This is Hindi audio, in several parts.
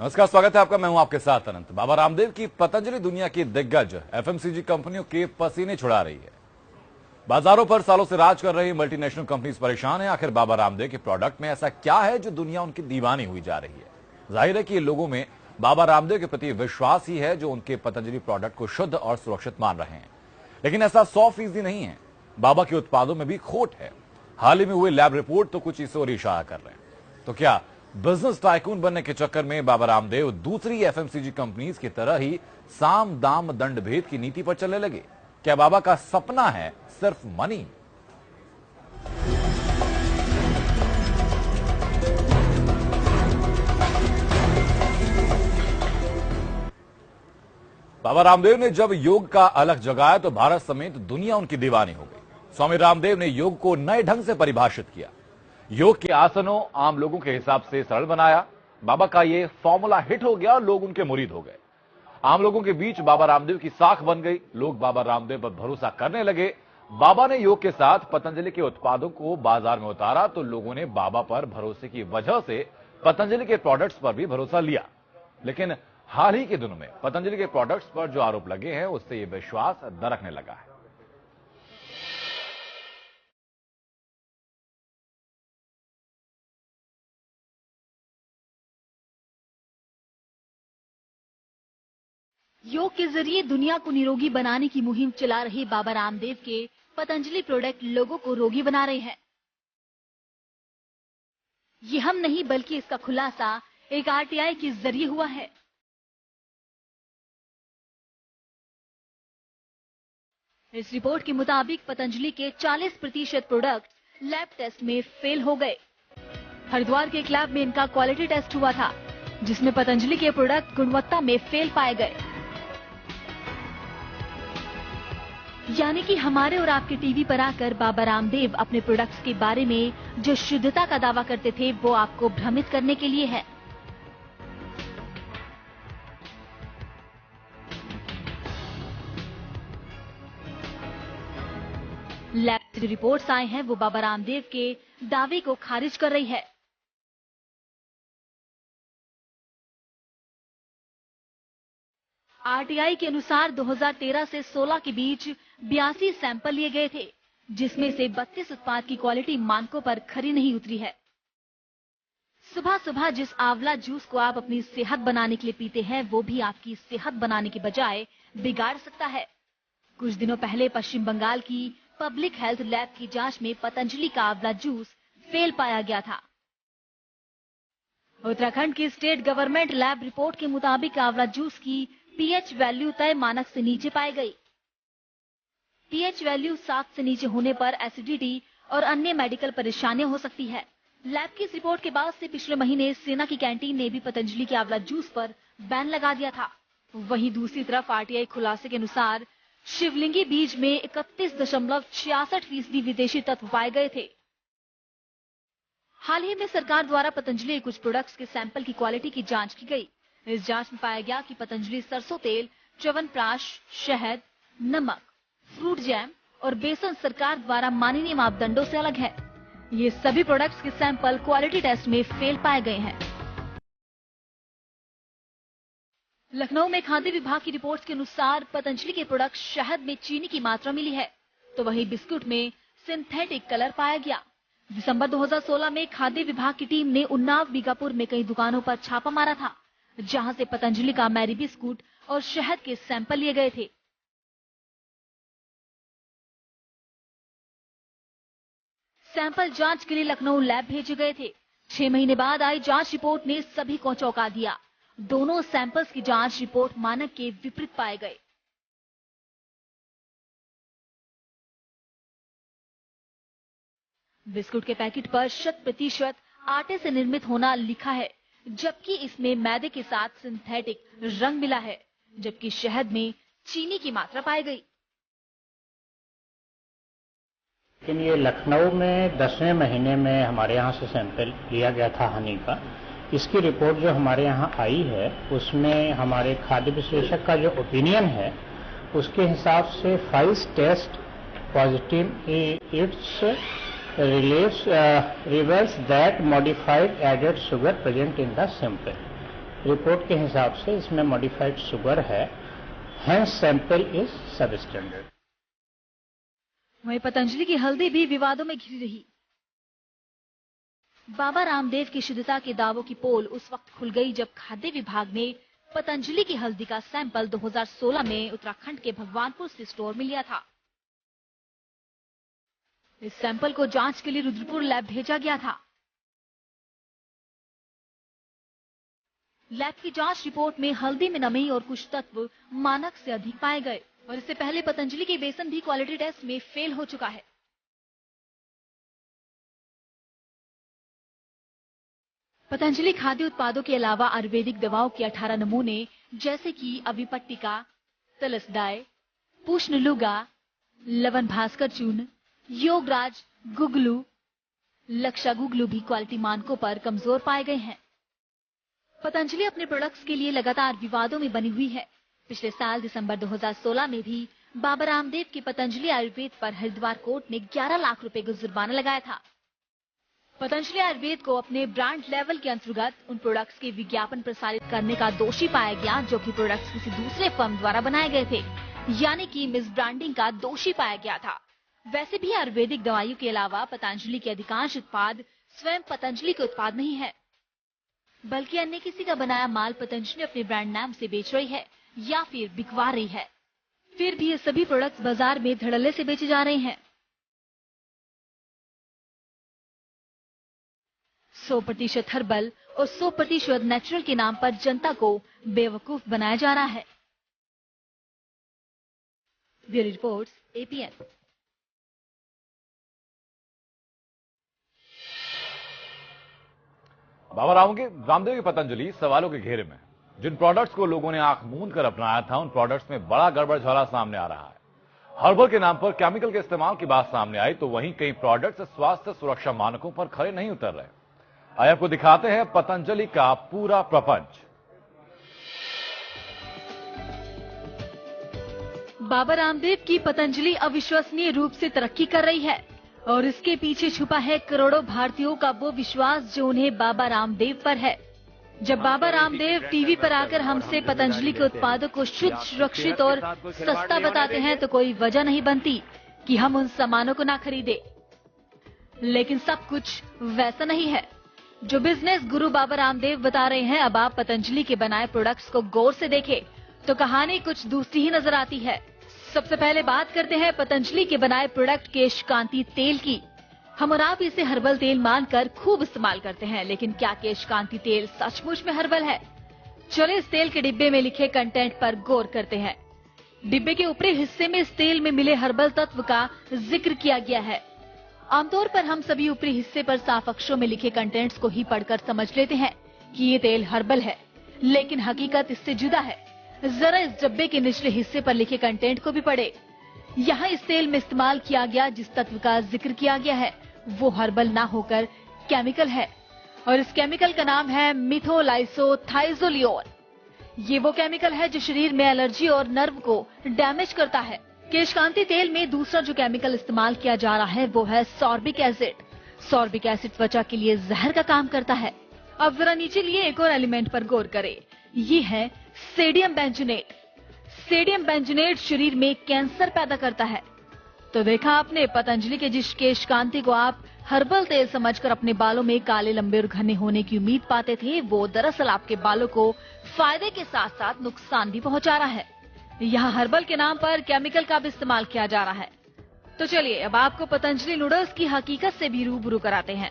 नमस्कार, स्वागत है आपका। मैं हूं आपके साथ अनंत। बाबा रामदेव की पतंजलि दुनिया की दिग्गज एफएमसीजी कंपनियों के पसीने छुड़ा रही है। बाजारों पर सालों से राज कर रही मल्टीनेशनल कंपनीज परेशान है। आखिर बाबा रामदेव के प्रोडक्ट में ऐसा क्या है जो दुनिया उनकी दीवानी हुई जा रही है? जाहिर है कि लोगों में बाबा रामदेव के प्रति विश्वास ही है जो उनके पतंजलि प्रोडक्ट को शुद्ध और सुरक्षित मान रहे हैं। लेकिन ऐसा 100% नहीं है। बाबा के उत्पादों में भी खोट है। हाल ही में हुए लैब रिपोर्ट तो कुछ इस ओर इशारा कर रहे हैं। तो क्या बिजनेस टाइकून बनने के चक्कर में बाबा रामदेव दूसरी एफएमसीजी कंपनीज की तरह ही साम दाम दंड भेद की नीति पर चलने लगे? क्या बाबा का सपना है सिर्फ मनी? बाबा रामदेव ने जब योग का अलग जगाया तो भारत समेत दुनिया उनकी दीवानी हो गई। स्वामी रामदेव ने योग को नए ढंग से परिभाषित किया। योग के आसनों आम लोगों के हिसाब से सरल बनाया। बाबा का ये फॉर्मूला हिट हो गया और लोग उनके मुरीद हो गए। आम लोगों के बीच बाबा रामदेव की साख बन गई। लोग बाबा रामदेव पर भरोसा करने लगे। बाबा ने योग के साथ पतंजलि के उत्पादों को बाजार में उतारा तो लोगों ने बाबा पर भरोसे की वजह से पतंजलि के प्रोडक्ट्स पर भी भरोसा लिया। लेकिन हाल ही के दिनों में पतंजलि के प्रोडक्ट्स पर जो आरोप लगे हैं उससे यह विश्वास दरकने लगा है। योग के जरिए दुनिया को निरोगी बनाने की मुहिम चला रहे बाबा रामदेव के पतंजलि प्रोडक्ट लोगों को रोगी बना रहे हैं। ये हम नहीं बल्कि इसका खुलासा एक आरटीआई के जरिए हुआ है। इस रिपोर्ट के मुताबिक पतंजलि के 40% प्रोडक्ट लैब टेस्ट में फेल हो गए। हरिद्वार के एक लैब में इनका क्वालिटी टेस्ट हुआ था, जिसमें पतंजलि के प्रोडक्ट गुणवत्ता में फेल पाए गए। यानी कि हमारे और आपके टीवी पर आकर बाबा रामदेव अपने प्रोडक्ट्स के बारे में जो शुद्धता का दावा करते थे वो आपको भ्रमित करने के लिए है। लैब से रिपोर्ट्स आए हैं वो बाबा रामदेव के दावे को खारिज कर रही है। आरटीआई के अनुसार 2013 से 16 के बीच 82 सैंपल लिए गए थे, जिसमें से 32 उत्पाद की क्वालिटी मानकों पर खरी नहीं उतरी है। सुबह सुबह जिस आंवला जूस को आप अपनी सेहत बनाने के लिए पीते हैं वो भी आपकी सेहत बनाने के बजाय बिगाड़ सकता है। कुछ दिनों पहले पश्चिम बंगाल की पब्लिक हेल्थ लैब की जांच में पतंजलि का आंवला जूस फेल पाया गया था। उत्तराखंड की स्टेट गवर्नमेंट लैब रिपोर्ट के मुताबिक आंवला जूस की पीएच वैल्यू तय मानक से नीचे पाई गई। पीएच वैल्यू 7 से नीचे होने पर एसिडिटी और अन्य मेडिकल परेशानियां हो सकती है। लैब की इस रिपोर्ट के बाद से पिछले महीने सेना की कैंटीन ने भी पतंजलि के आंवला जूस पर बैन लगा दिया था। वहीं दूसरी तरफ आरटीआई खुलासे के अनुसार शिवलिंगी बीज में 31.66% विदेशी तत्व पाए गए थे। हाल ही में सरकार द्वारा पतंजलि के कुछ प्रोडक्ट्स के सैंपल की क्वालिटी की जांच की गई। इस जांच में पाया गया कि पतंजलि सरसों तेल, च्यवनप्राश, शहद, नमक, फ्रूट जैम और बेसन सरकार द्वारा माननीय मापदंडों से अलग है। ये सभी प्रोडक्ट्स के सैंपल क्वालिटी टेस्ट में फेल पाए गए हैं। लखनऊ में खाद्य विभाग की रिपोर्ट के अनुसार पतंजलि के प्रोडक्ट शहद में चीनी की मात्रा मिली है, तो वहीं बिस्कुट में सिंथेटिक कलर पाया गया। दिसंबर 2016 में खाद्य विभाग की टीम ने उन्नाव, बीकापुर में कई दुकानों पर छापा मारा था, जहां से पतंजलि का मैरी बिस्कुट और शहद के सैंपल लिए गए थे। सैंपल जांच के लिए लखनऊ लैब भेजे गए थे। 6 महीने बाद आई जांच रिपोर्ट ने सभी को चौंका दिया। दोनों सैंपल्स की जांच रिपोर्ट मानक के विपरीत पाए गए। बिस्कुट के पैकेट पर 100% आटे से निर्मित होना लिखा है, जबकि इसमें मैदे के साथ सिंथेटिक रंग मिला है, जबकि शहद में चीनी की मात्रा पाई गई। लेकिन ये लखनऊ में 10वें महीने में हमारे यहाँ से सैंपल लिया गया था हनी का। इसकी रिपोर्ट जो हमारे यहाँ आई है उसमें हमारे खाद्य विश्लेषक का जो ओपिनियन है उसके हिसाब से 5 test positive it's reverse that modified added sugar present in the sample. Report के हिसाब से इसमें मॉडिफाइड शुगर है, hence sample is substandard. वहीं पतंजलि की हल्दी भी विवादों में घिरी रही। बाबा रामदेव की शुद्धता के दावों की पोल उस वक्त खुल गई जब खाद्य विभाग ने पतंजलि की हल्दी का सैंपल 2016 में उत्तराखंड के भगवानपुर से स्टोर में लिया था। इस सैंपल को जांच के लिए रुद्रपुर लैब भेजा गया था। लैब की जांच रिपोर्ट में हल्दी में नमी और कुछ तत्व मानक से अधिक पाए गए और इससे पहले पतंजलि के बेसन भी क्वालिटी टेस्ट में फेल हो चुका है। पतंजलि खाद्य उत्पादों के अलावा आयुर्वेदिक दवाओं के 18 नमूने जैसे कि अभिपट्टिका, तलसदाय, पूष्णलुगा, लवन भास्कर चूर्ण, योगराज, गुगलू, लक्षा गुगलू भी क्वालिटी मानकों पर कमजोर पाए गए हैं। पतंजलि अपने प्रोडक्ट्स के लिए लगातार विवादों में बनी हुई है। पिछले साल दिसंबर 2016 में भी बाबा रामदेव की पतंजलि आयुर्वेद पर हरिद्वार कोर्ट ने 11 लाख रुपए का जुर्माना लगाया था। पतंजलि आयुर्वेद को अपने ब्रांड लेवल के अंतर्गत उन प्रोडक्ट्स के विज्ञापन प्रसारित करने का दोषी पाया गया जो कि प्रोडक्ट्स किसी दूसरे फर्म द्वारा बनाए गए थे, यानी कि मिस ब्रांडिंग का दोषी पाया गया था। वैसे भी आयुर्वेदिक दवाइयों के अलावा पतंजलि के अधिकांश उत्पाद स्वयं पतंजलि के उत्पाद नहीं है, बल्कि अन्य किसी का बनाया माल पतंजलि अपने ब्रांड नाम से बेच रही है या फिर बिकवा रही है। फिर भी ये सभी प्रोडक्ट्स बाजार में धड़ल्ले से बेचे जा रहे हैं। 100% हर्बल और 100% नेचुरल के नाम पर जनता को बेवकूफ बनाया जा रहा है। Bureau reports, APN। Baba Ramdev की पतंजलि सवालों के घेरे में। जिन प्रोडक्ट्स को लोगों ने आंख मूंद कर अपनाया था, उन प्रोडक्ट्स में बड़ा गड़बड़झाला सामने आ रहा है। हर्बल के नाम पर केमिकल के इस्तेमाल की बात सामने आई तो वहीं कई प्रोडक्ट्स स्वास्थ्य सुरक्षा मानकों पर खरे नहीं उतर रहे। आइए आपको दिखाते हैं पतंजलि का पूरा प्रपंच। बाबा रामदेव की पतंजलि अविश्वसनीय रूप से तरक्की कर रही है और इसके पीछे छुपा है करोड़ों भारतीयों का वो विश्वास जो उन्हें बाबा रामदेव पर है। जब बाबा रामदेव टीवी पर आकर हमसे पतंजलि के उत्पादों को शुद्ध, सुरक्षित और सस्ता बताते हैं तो कोई वजह नहीं बनती कि हम उन सामानों को ना खरीदे। लेकिन सब कुछ वैसा नहीं है जो बिजनेस गुरु बाबा रामदेव बता रहे हैं। अब आप पतंजलि के बनाए प्रोडक्ट्स को गौर से देखें तो कहानी कुछ दूसरी ही नजर आती है। सबसे पहले बात करते हैं पतंजलि के बनाए प्रोडक्ट केश कांति तेल की। हम और आप इसे हर्बल तेल मानकर खूब इस्तेमाल करते हैं, लेकिन क्या केश कांति तेल सचमुच में हर्बल है? चलिए इस तेल के डिब्बे में लिखे कंटेंट पर गौर करते हैं। डिब्बे के ऊपरी हिस्से में इस तेल में मिले हर्बल तत्व का जिक्र किया गया है। आमतौर पर हम सभी ऊपरी हिस्से पर साफ अक्षरों में लिखे कंटेंट्स को ही पढ़कर समझ लेते हैं कि ये तेल हर्बल है, लेकिन हकीकत इससे जुदा है। जरा इस डब्बे के निचले हिस्से पर लिखे कंटेंट को भी पढ़े। यहाँ इस तेल में इस्तेमाल किया गया जिस तत्व का जिक्र किया गया है वो हर्बल ना होकर केमिकल है और इस केमिकल का नाम है मिथोलाइसोथाइजोलियोल। ये वो केमिकल है जो शरीर में एलर्जी और नर्व को डैमेज करता है। केशकांति तेल में दूसरा जो केमिकल इस्तेमाल किया जा रहा है वो है सॉर्बिक एसिड। सॉर्बिक एसिड त्वचा के लिए जहर का काम करता है। अब जरा नीचे लिए एक और एलिमेंट पर गौर करें, ये है सोडियम बेंजोनेट। सोडियम बेंजोनेट शरीर में कैंसर पैदा करता है। तो देखा आपने, पतंजलि के जिस केशकांति को आप हर्बल तेल समझकर अपने बालों में काले, लंबे और घने होने की उम्मीद पाते थे, वो दरअसल आपके बालों को फायदे के साथ साथ नुकसान भी पहुंचा रहा है। यहाँ हर्बल के नाम पर केमिकल का भी इस्तेमाल किया जा रहा है। तो चलिए अब आपको पतंजलि नूडल्स की हकीकत से भी रूबरू कराते हैं।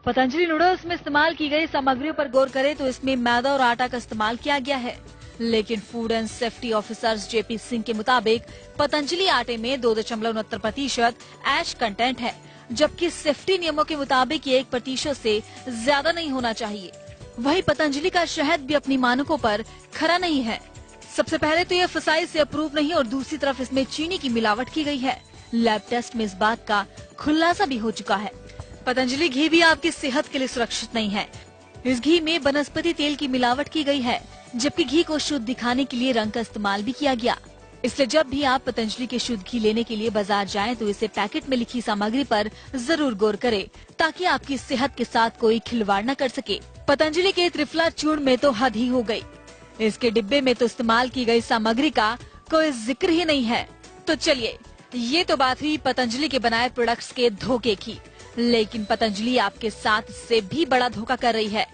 पतंजलि नूडल्स में इस्तेमाल की गई सामग्रियों पर गौर करें तो इसमें मैदा और आटा का इस्तेमाल किया गया है, लेकिन food and safety officers JP Singh के मुताबिक पतंजलि आटे में 2.69% ऐश कंटेंट है, जबकि सेफ्टी नियमों के मुताबिक ये 1% से ज्यादा नहीं होना चाहिए। वहीं पतंजलि का शहद भी अपनी मानकों पर खरा नहीं है। सबसे पहले तो ये FSSAI से अप्रूव नहीं और दूसरी तरफ इसमें चीनी की मिलावट की गई है। लैब टेस्ट में इस बात का खुलासा भी हो चुका है। पतंजलि घी भी आपकी सेहत के लिए सुरक्षित नहीं है। इस घी में वनस्पति तेल की मिलावट की गई है, जबकि घी को शुद्ध दिखाने के लिए रंग का इस्तेमाल भी किया गया। इसलिए जब भी आप पतंजलि के शुद्ध घी लेने के लिए बाजार जाएं तो इसे पैकेट में लिखी सामग्री पर जरूर गौर करें, ताकि आपकी सेहत के साथ कोई खिलवाड़ न कर सके। पतंजलि के त्रिफला चूर्ण में तो हद ही हो गई। इसके डिब्बे में तो इस्तेमाल की गई सामग्री का कोई जिक्र ही नहीं है। तो चलिए, ये तो बात हुई पतंजलि के बनाए प्रोडक्ट्स के धोखे की, लेकिन पतंजलि आपके साथ इससे भी बड़ा धोखा कर रही है,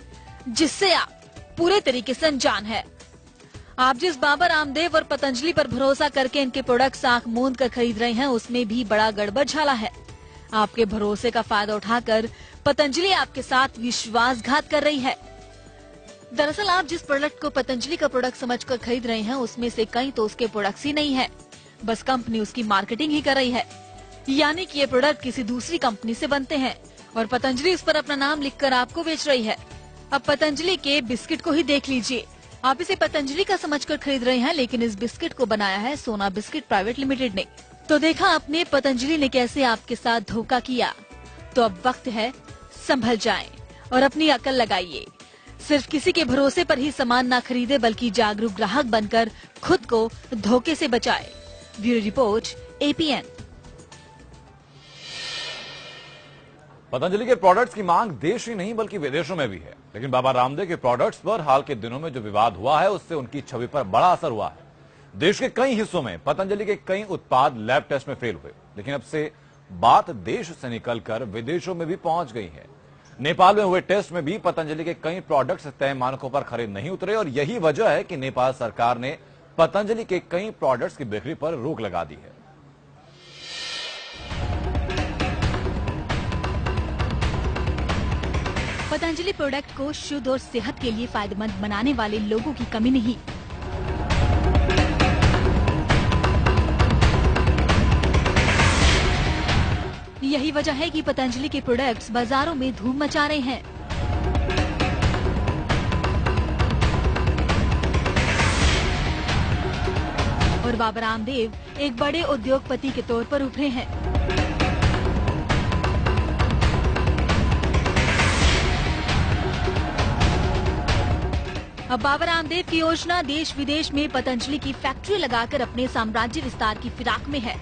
जिससे आप पूरे तरीके से अनजान है। आप जिस बाबा रामदेव और पतंजलि पर भरोसा करके इनके प्रोडक्ट्स आंख मूंद कर खरीद रहे हैं, उसमें भी बड़ा गड़बड़ झाला है। आपके भरोसे का फायदा उठाकर पतंजलि आपके साथ विश्वासघात कर रही है। दरअसल आप जिस प्रोडक्ट को पतंजलि का प्रोडक्ट समझकर खरीद रहे हैं, उसमें से कई तो उसके प्रोडक्ट्स ही नहीं है, बस कंपनी उसकी मार्केटिंग ही कर रही है। यानी कि ये प्रोडक्ट किसी दूसरी कंपनी से बनते हैं और पतंजलि इस पर अपना नाम लिखकर आपको बेच रही है। अब पतंजलि के बिस्किट को ही देख लीजिए। आप इसे पतंजलि का समझकर खरीद रहे हैं, लेकिन इस बिस्किट को बनाया है सोना बिस्किट प्राइवेट लिमिटेड ने। तो देखा आपने पतंजलि ने कैसे आपके साथ धोखा किया। तो अब वक्त है संभल जाएं और अपनी अकल लगाइए। सिर्फ किसी के भरोसे पर ही सामान ना खरीदे, बल्कि जागरूक ग्राहक बनकर खुद को धोखे से बचाए। Bureau report, APN। पतंजलि के प्रोडक्ट्स की मांग देश ही नहीं बल्कि विदेशों में भी है, लेकिन बाबा रामदेव के प्रोडक्ट्स पर हाल के दिनों में जो विवाद हुआ है, उससे उनकी छवि पर बड़ा असर हुआ है। देश के कई हिस्सों में पतंजलि के कई उत्पाद लैब टेस्ट में फेल हुए, लेकिन अब से बात देश से निकलकर विदेशों में भी पहुंच गई है। नेपाल में हुए टेस्ट में भी पतंजलि के कई प्रोडक्ट्स तय मानकों पर खरे नहीं उतरे और यही वजह है कि नेपाल सरकार ने पतंजलि के कई प्रोडक्ट्स की बिक्री पर रोक लगा दी है। पतंजलि प्रोडक्ट को शुद्ध और सेहत के लिए फायदेमंद बनाने वाले लोगों की कमी नहीं। यही वजह है कि पतंजलि के प्रोडक्ट्स बाजारों में धूम मचा रहे हैं। और बाबा रामदेव एक बड़े उद्योगपति के तौर पर उभरे हैं। अब बाबा रामदेव की योजना देश विदेश में पतंजलि की फैक्ट्री लगाकर अपने साम्राज्य विस्तार की फिराक में है।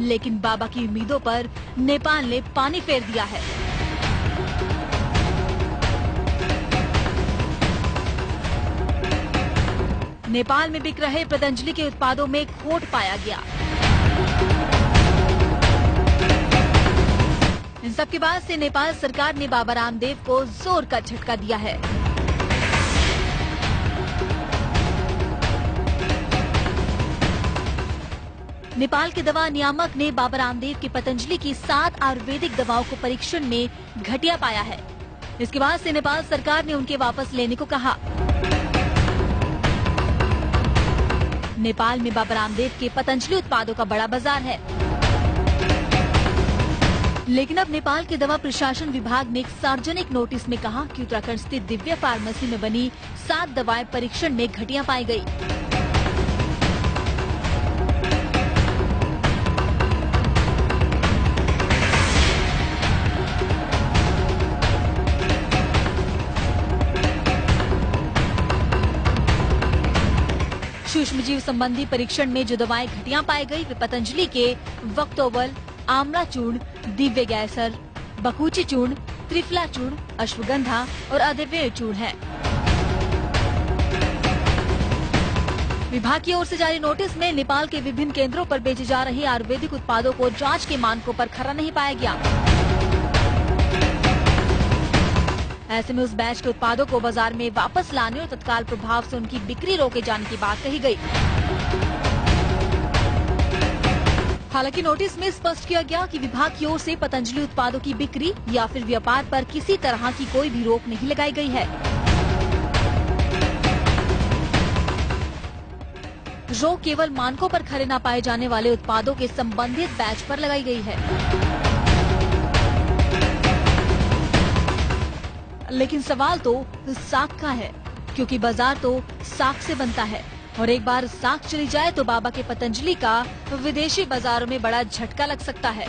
लेकिन बाबा की उम्मीदों पर नेपाल ने पानी फेर दिया है। नेपाल में बिक रहे पतंजलि के उत्पादों में खोट पाया गया। इन सब के बाद से नेपाल सरकार ने बाबा रामदेव को जोर का झटका दिया है। नेपाल के दवा नियामक ने बाबा रामदेव की पतंजलि की 7 आयुर्वेदिक दवाओं को परीक्षण में घटिया पाया है। इसके बाद से नेपाल सरकार ने उनके वापस लेने को कहा। नेपाल में बाबा रामदेव के पतंजलि उत्पादों का बड़ा बाजार है, लेकिन अब नेपाल के दवा प्रशासन विभाग ने एक सार्वजनिक नोटिस में कहा कि उत्तराखंड स्थित दिव्य फार्मेसी में बनी 7 दवाएं परीक्षण में घटिया पाई गई। सूक्ष्म जीव संबंधी परीक्षण में जो दवाएं घटिया पाई गई वे पतंजलि के वक्तोवल, आंवला चूर्ण, दिव्य गैसर, बकुची चूर्ण, त्रिफला चूर्ण, अश्वगंधा और अदरवेर चूर्ण है। विभाग की ओर से जारी नोटिस में नेपाल के विभिन्न केंद्रों पर बेचे जा रहे आयुर्वेदिक उत्पादों को जांच के मानकों पर खरा नहीं पाया गया। ऐसे में उस बैच के उत्पादों को बाजार में वापस लाने और तत्काल प्रभाव से उनकी बिक्री रोके जाने की बात कही गई। हालांकि नोटिस में स्पष्ट किया गया कि विभाग की ओर से पतंजलि उत्पादों की बिक्री या फिर व्यापार पर किसी तरह की कोई भी रोक नहीं लगाई गई है। रोक केवल मानकों पर खरे न पाए जाने वाले उत्पादों के संबंधित बैच पर लगाई गई है। लेकिन सवाल तो साख का है, क्योंकि बाजार तो साख से बनता है और एक बार साख चली जाए तो बाबा के पतंजलि का विदेशी बाजारों में बड़ा झटका लग सकता है।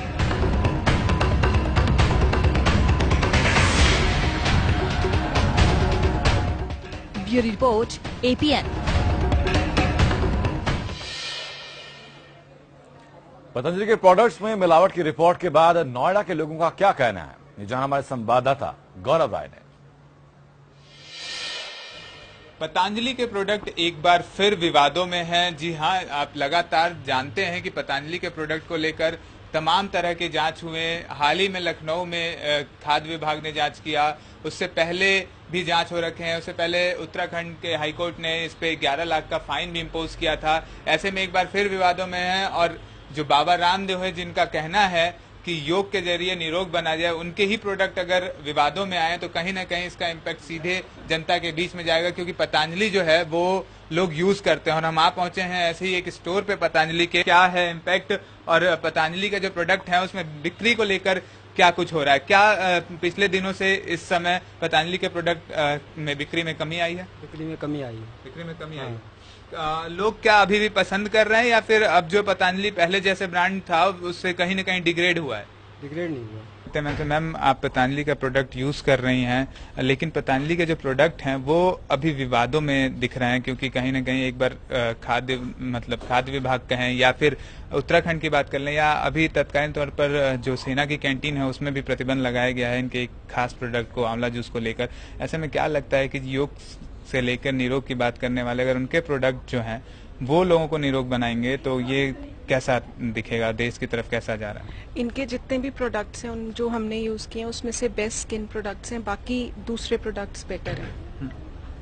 Bureau report APN। पतंजलि के प्रोडक्ट्स में मिलावट की रिपोर्ट के बाद नोएडा के लोगों का क्या कहना है, ये जाना हमारे संवाददाता गौरव राय ने। पतंजलि के प्रोडक्ट एक बार फिर विवादों में हैं। जी हां, आप लगातार जानते हैं कि पतंजलि के प्रोडक्ट को लेकर तमाम तरह के जांच हुए। हाल ही में लखनऊ में खाद्य विभाग ने जांच किया, उससे पहले भी जांच हो रखे हैं। उससे पहले उत्तराखंड के हाईकोर्ट ने इस पे 11 लाख का फाइन भी इम्पोज किया था। ऐसे में एक बार फिर विवादों में है और जो बाबा रामदेव है, जिनका कहना है कि योग के जरिए निरोग बना जाए, उनके ही प्रोडक्ट अगर विवादों में आए तो कहीं ना कहीं इसका इम्पैक्ट सीधे जनता के बीच में जाएगा, क्योंकि पतंजलि जो है वो लोग यूज करते हैं। और हम आ पहुंचे हैं ऐसे ही एक स्टोर पे पतंजलि के, क्या है इम्पैक्ट और पतंजलि का जो प्रोडक्ट है उसमें बिक्री को लेकर क्या कुछ हो रहा है। क्या पिछले दिनों से इस समय पतंजलि के प्रोडक्ट में बिक्री में कमी आई है? बिक्री में कमी आई है। बिक्री में कमी आई है। लोग क्या अभी भी पसंद कर रहे हैं या फिर अब जो पतंजलि पहले जैसे ब्रांड था उससे कहीं ना कहीं डिग्रेड हुआ है? डिग्रेड नहीं हुआ। तो मैम, आप पतंजलि का प्रोडक्ट यूज कर रही हैं, लेकिन पतंजलि के जो प्रोडक्ट हैं वो अभी विवादों में दिख रहे हैं, क्योंकि कहीं ना कहीं एक बार खाद्य विभाग कहें या फिर उत्तराखंड की बात कर लें, या अभी तत्कालीन तौर पर जो सेना की कैंटीन है उसमें भी प्रतिबंध लगाया गया है इनके एक खास प्रोडक्ट को, आंवला जूस को लेकर। ऐसे में क्या लगता है कि योग से लेकर निरोग की बात करने वाले अगर उनके प्रोडक्ट जो हैं वो लोगों को निरोग बनाएंगे तो ये कैसा दिखेगा, देश की तरफ कैसा जा रहा है? इनके जितने भी प्रोडक्ट्स हैं उन जो हमने यूज किए हैं उसमें से बेस्ट स्किन प्रोडक्ट्स हैं, बाकी दूसरे प्रोडक्ट्स बेटर हैं।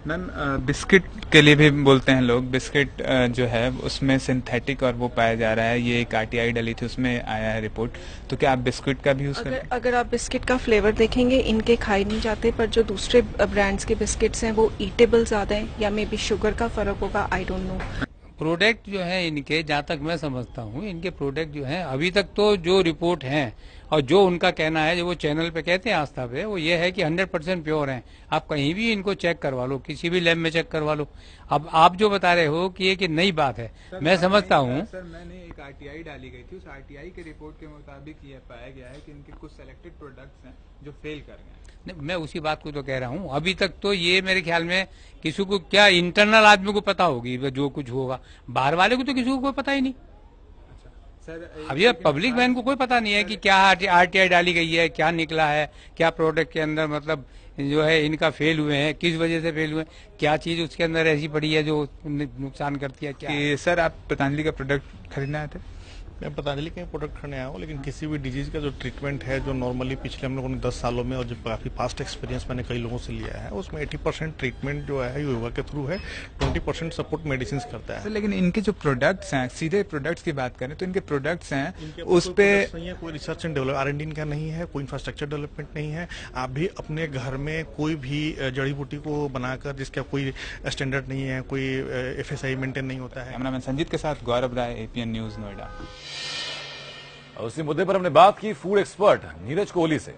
मैम, बिस्किट के लिए भी बोलते हैं लोग, बिस्किट जो है उसमें सिंथेटिक और वो पाया जा रहा है, ये एक RTI डली थी उसमें आया है रिपोर्ट। तो क्या आप बिस्किट का भी यूज करते हैं? अगर आप बिस्किट का फ्लेवर देखेंगे, इनके खाए नहीं जाते, पर जो दूसरे ब्रांड्स के बिस्किट्स हैं वो ईटेबल ज्यादा है, या मे बी शुगर का फर्क होगा, आई डोंट नो। प्रोडक्ट जो है इनके, जहाँ तक मैं समझता हूँ, इनके प्रोडक्ट जो है अभी तक तो जो रिपोर्ट है और जो उनका कहना है, जो वो चैनल पे कहते हैं आस्था पे, वो ये है कि 100% प्योर हैं। आप कहीं भी इनको चेक करवा लो, किसी भी लैब में चेक करवा लो। अब आप जो बता रहे हो कि ये कि नई बात है, मैं समझता हूँ। सर, मैंने एक RTI डाली गई थी, उस RTI के रिपोर्ट के मुताबिक ये पाया गया है कि इनके कुछ सिलेक्टेड प्रोडक्ट्स हैं जो फेल कर गए हैं। मैं उसी बात को तो कह रहा हूँ। अभी तक तो ये मेरे ख्याल में किसी को, क्या इंटरनल आदमी को पता होगी जो कुछ होगा, बाहर वाले को तो किसी को कोई पता ही नहीं। सर, अब ये पब्लिक मैन को कोई पता नहीं है कि क्या RTI डाली गई है, क्या निकला है, क्या प्रोडक्ट के अंदर मतलब जो है इनका फेल हुए हैं, किस वजह से फेल हुए हैं, क्या चीज उसके अंदर ऐसी पड़ी है जो नुकसान करती है, क्या है? सर, आप पतंजलि का प्रोडक्ट खरीदना आए थे? मैं पतंजलि के प्रोडक्ट खरीदने आया हूँ, लेकिन किसी भी डिजीज का जो ट्रीटमेंट है, जो नॉर्मली पिछले हम लोगों ने 10 सालों में और जो काफी फास्ट एक्सपीरियंस मैंने कई लोगों से लिया है, उसमें 80% ट्रीटमेंट जो है योगा के थ्रू है, 20% सपोर्ट मेडिसिन करता है। सर, लेकिन इनके जो प्रोडक्ट्स हैं, सीधे प्रोडक्ट्स की बात करें तो इनके प्रोडक्ट्स हैं उस पे कोई रिसर्च एंड डेवलप R&D का नहीं है, कोई इंफ्रास्ट्रक्चर डेवलपमेंट नहीं है। आप भी अपने घर में कोई भी जड़ी बूटी को बनाकर, जिसका कोई स्टैंडर्ड नहीं है, कोई FSI मेंटेन नहीं होता है। कैमरामैन संजीत के साथ गौरव राय, APN न्यूज, नोएडा। उसी मुद्दे पर हमने बात की फूड एक्सपर्ट नीरज कोहली से।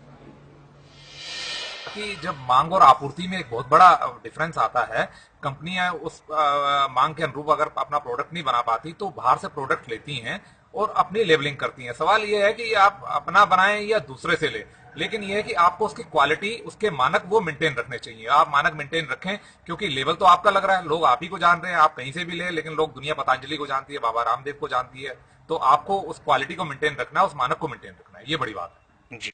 कि जब मांग और आपूर्ति में एक बहुत बड़ा डिफरेंस आता है, कंपनियां उस मांग के अनुरूप अगर अपना प्रोडक्ट नहीं बना पाती तो बाहर से प्रोडक्ट लेती हैं और अपनी लेबलिंग करती हैं। सवाल यह है कि आप अपना बनाएं या दूसरे से ले, लेकिन यह है कि आपको उसकी क्वालिटी, उसके मानक वो मेंटेन रखने चाहिए। आप मानक मेंटेन रखें, क्योंकि लेवल तो आपका लग रहा है, लोग आप ही को जान रहे हैं, आप कहीं से भी ले, लेकिन लोग दुनिया पतंजलि को जानती है, बाबा रामदेव को जानती है, तो आपको उस क्वालिटी को मेंटेन रखना है, उस मानक को मेंटेन रखना है, ये बड़ी बात है जी।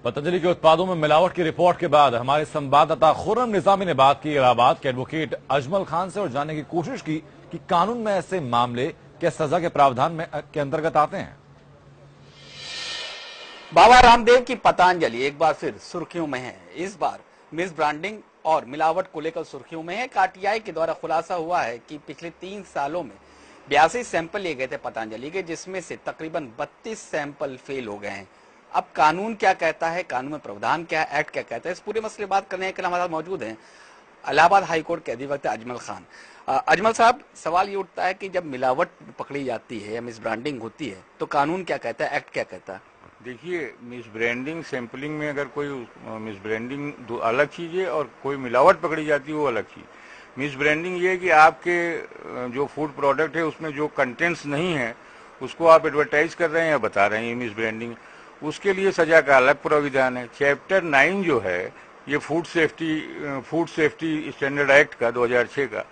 पतंजलि के उत्पादों में मिलावट की रिपोर्ट के बाद हमारे संवाददाता खुर्रम निजामी ने बात की इलाहाबाद के एडवोकेट अजमल खान से और जानने की कोशिश की कि कानून में ऐसे मामले क्या सजा के प्रावधान में के अंतर्गत आते हैं। बाबा रामदेव की पतंजलि एक बार फिर सुर्खियों में है। इस बार मिस ब्रांडिंग और मिलावट को लेकर सुर्खियों में है। RTI के द्वारा खुलासा हुआ है कि पिछले 3 सालों में 82 सैंपल लिए गए थे पतंजलि के, जिसमें से तकरीबन 32 सैंपल फेल हो गए हैं। अब कानून क्या कहता है, कानून में प्रावधान क्या है, एक्ट क्या कहता है, इस पूरे मसले बात करने के लिए हमारे साथ मौजूद हैं इलाहाबाद हाईकोर्ट के अधिवक्ता अजमल खान। अजमल साहब, सवाल ये उठता है कि जब मिलावट पकड़ी जाती है या मिस ब्रांडिंग होती है तो कानून क्या कहता है, एक्ट क्या कहता है? देखिए, मिस ब्रांडिंग सैंपलिंग में अगर कोई मिस ब्रांडिंग दो अलग चीज है और कोई मिलावट पकड़ी जाती है वो अलग चीज। मिस ब्रांडिंग ये है कि आपके जो फूड प्रोडक्ट है उसमें जो कंटेंट्स नहीं है उसको आप एडवर्टाइज कर रहे हैं या बता रहे हैं, मिस ब्रांडिंग। उसके लिए सजा का अलग प्राविधान है। चैप्टर 9 जो है ये फूड सेफ्टी स्टैंडर्ड एक्ट का 2006 का,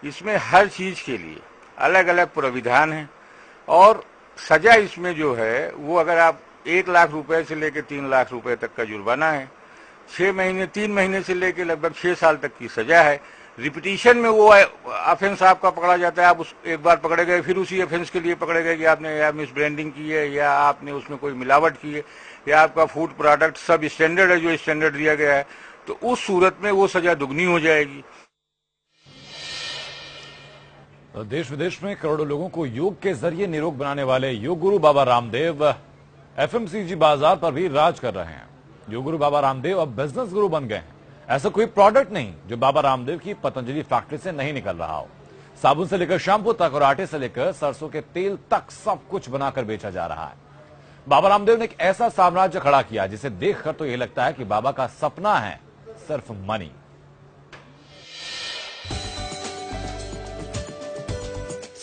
इसमें हर चीज के लिए अलग अलग प्राविधान है और सजा इसमें जो है वो अगर आप 1 लाख रुपए से लेकर 3 लाख रुपए तक का जुर्माना है, 3 महीने से लेकर लगभग 6 साल तक की सजा है। रिपीटिशन में वो ऑफेंस आपका पकड़ा जाता है, आप उस एक बार पकड़े गए फिर उसी ऑफेंस के लिए पकड़े गए कि आपने या मिस ब्रांडिंग की है या आपने उसमें कोई मिलावट की है या आपका फूड प्रोडक्ट सब स्टैंडर्ड है जो स्टैंडर्ड दिया गया है, तो उस सूरत में वो सजा दुगनी हो जाएगी। देश विदेश में करोड़ों लोगों को योग के जरिए निरोग बनाने वाले योग गुरु बाबा रामदेव एफएमसीजी बाजार पर भी राज कर रहे हैं। योग गुरु बाबा रामदेव अब बिजनेस गुरु बन गए हैं। ऐसा कोई प्रोडक्ट नहीं जो बाबा रामदेव की पतंजलि फैक्ट्री से नहीं निकल रहा हो। साबुन से लेकर शैम्पू तक और आटे से लेकर सरसों के तेल तक सब कुछ बनाकर बेचा जा रहा है। बाबा रामदेव ने एक ऐसा साम्राज्य खड़ा किया जिसे देखकर तो यह लगता है कि बाबा का सपना है सिर्फ मनी।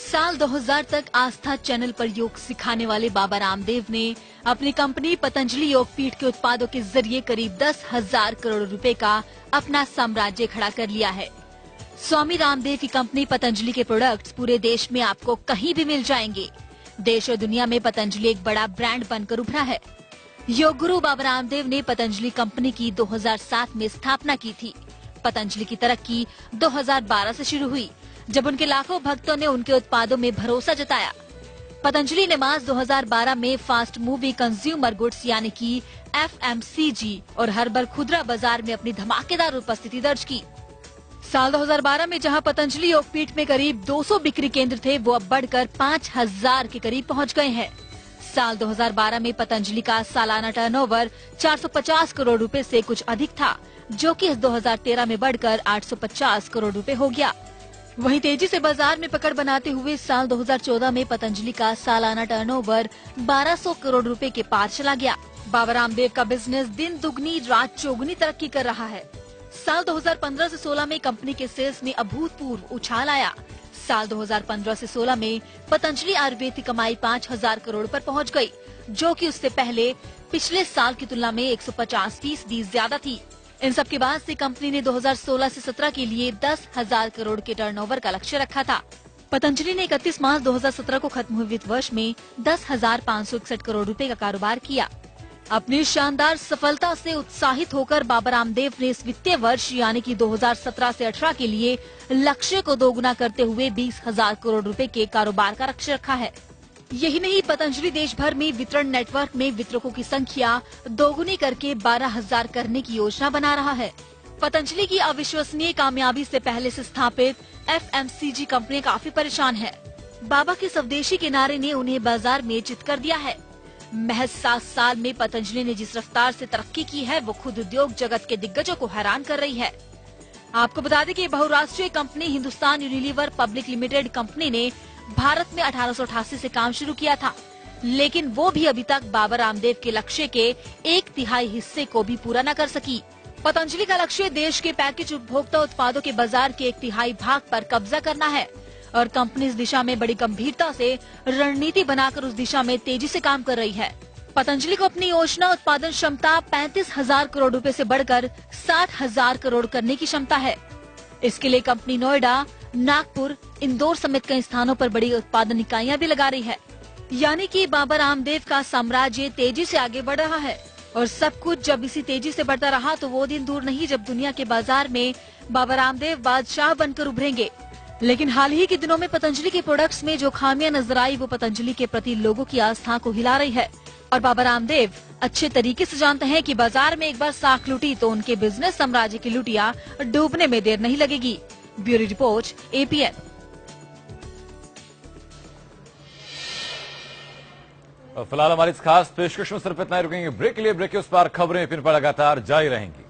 साल 2000 तक आस्था चैनल पर योग सिखाने वाले बाबा रामदेव ने अपनी कंपनी पतंजलि योगपीठ के उत्पादों के जरिए करीब 10,000 करोड़ रुपए का अपना साम्राज्य खड़ा कर लिया है। स्वामी रामदेव की कंपनी पतंजलि के प्रोडक्ट्स पूरे देश में आपको कहीं भी मिल जाएंगे। देश और दुनिया में पतंजलि एक बड़ा ब्रांड बनकर उभरा है। योग गुरु बाबा रामदेव ने पतंजलि कंपनी की 2007 में स्थापना की थी। पतंजलि की तरक्की 2012 से शुरू हुई, जब उनके लाखों भक्तों ने उनके उत्पादों में भरोसा जताया। पतंजलि ने मार्च 2012 में फास्ट मूविंग कंज्यूमर गुड्स यानी कि FMCG और हर्बल खुदरा बाजार में अपनी धमाकेदार उपस्थिति दर्ज की। साल 2012 में जहां पतंजलि योगपीठ में करीब 200 बिक्री केंद्र थे, वो अब बढ़कर 5,000 के करीब पहुंच गए हैं। साल 2012 में पतंजलि का सालाना टर्नओवर 450 करोड़ रुपए से कुछ अधिक था, जो कि इस 2013 में बढ़कर 850 करोड़ रुपए हो गया। वहीं तेजी से बाजार में पकड़ बनाते हुए साल 2014 में पतंजलि का सालाना टर्नओवर 1200 करोड़ रुपए के पार चला गया। बाबा रामदेव का बिजनेस दिन दुगनी रात चौगुनी तरक्की कर रहा है। साल 2015 से 16 में कंपनी के सेल्स में अभूतपूर्व उछाल आया। साल 2015 से 16 में पतंजलि आयुर्वेद की कमाई 5,000 करोड़ पर पहुंच गई, जो कि उससे पहले पिछले साल की तुलना में 150% ज्यादा थी। इन सब के बाद से कंपनी ने 2016 से 17 के लिए 10,000 करोड़ के टर्नओवर का लक्ष्य रखा था। पतंजलि ने 31 मार्च 2017 को खत्म हुए वित्त वर्ष में 10,561 करोड़ रुपए का कारोबार किया। अपनी शानदार सफलता से उत्साहित होकर बाबा रामदेव ने इस वित्तीय वर्ष यानी कि 2017 से 18 के लिए लक्ष्य को दोगुना करते हुए 20,000 करोड़ रुपए के कारोबार का लक्ष्य रखा है। यही नहीं, पतंजलि देश भर में वितरण नेटवर्क में वितरकों की संख्या दोगुनी करके 12,000 करने की योजना बना रहा है। पतंजलि की अविश्वसनीय कामयाबी से पहले से स्थापित FMCG कंपनी काफी परेशान है। बाबा के स्वदेशी के नारे ने उन्हें बाजार में चित कर दिया है। महज 7 साल में पतंजलि ने जिस रफ्तार से तरक्की की है, वो खुद उद्योग जगत के दिग्गजों को हैरान कर रही है। आपको बता दें कि बहुराष्ट्रीय company Hindustan Unilever public limited company ने भारत में 1888 से काम शुरू किया था, लेकिन वो भी अभी तक बाबा रामदेव के लक्ष्य के 1/3 हिस्से को भी पूरा न कर सकी। पतंजलि का लक्ष्य देश के पैकेज उपभोक्ता उत्पादों के बाजार के 1/3 भाग पर कब्जा करना है और कंपनी इस दिशा में बड़ी गंभीरता से रणनीति बनाकर उस दिशा में तेजी से काम कर रही है। पतंजलि को अपनी योजना उत्पादन क्षमता 35,000 करोड़ रुपए से बढ़कर 60,000 करोड़ करने की क्षमता है। इसके लिए कंपनी नोएडा, नागपुर, इंदौर समेत कई स्थानों पर बड़ी उत्पादन इकाइयां भी लगा रही है। यानी कि बाबा रामदेव का साम्राज्य तेजी से आगे बढ़ रहा है और सब कुछ जब इसी तेजी से बढ़ता रहा तो वो दिन दूर नहीं जब दुनिया के बाजार में बाबा रामदेव बादशाह बनकर उभरेंगे। लेकिन हाल ही के दिनों में पतंजलि के प्रोडक्ट्स में जो खामियां नजर आई, वो पतंजलि के प्रति लोगों की आस्था को हिला रही है और बाबा रामदेव अच्छे तरीके से जानते हैं कि बाजार में एक बार साख लुटी तो उनके बिजनेस साम्राज्य की लुटिया डूबने में देर नहीं लगेगी। Bureau report, APN। फिलहाल हमारी इस खास पेशकश में सिर्फ इतना ही रुकेंगे ब्रेक के लिए। ब्रेक के उस पार खबरें फिर पर लगातार जारी रहेंगी।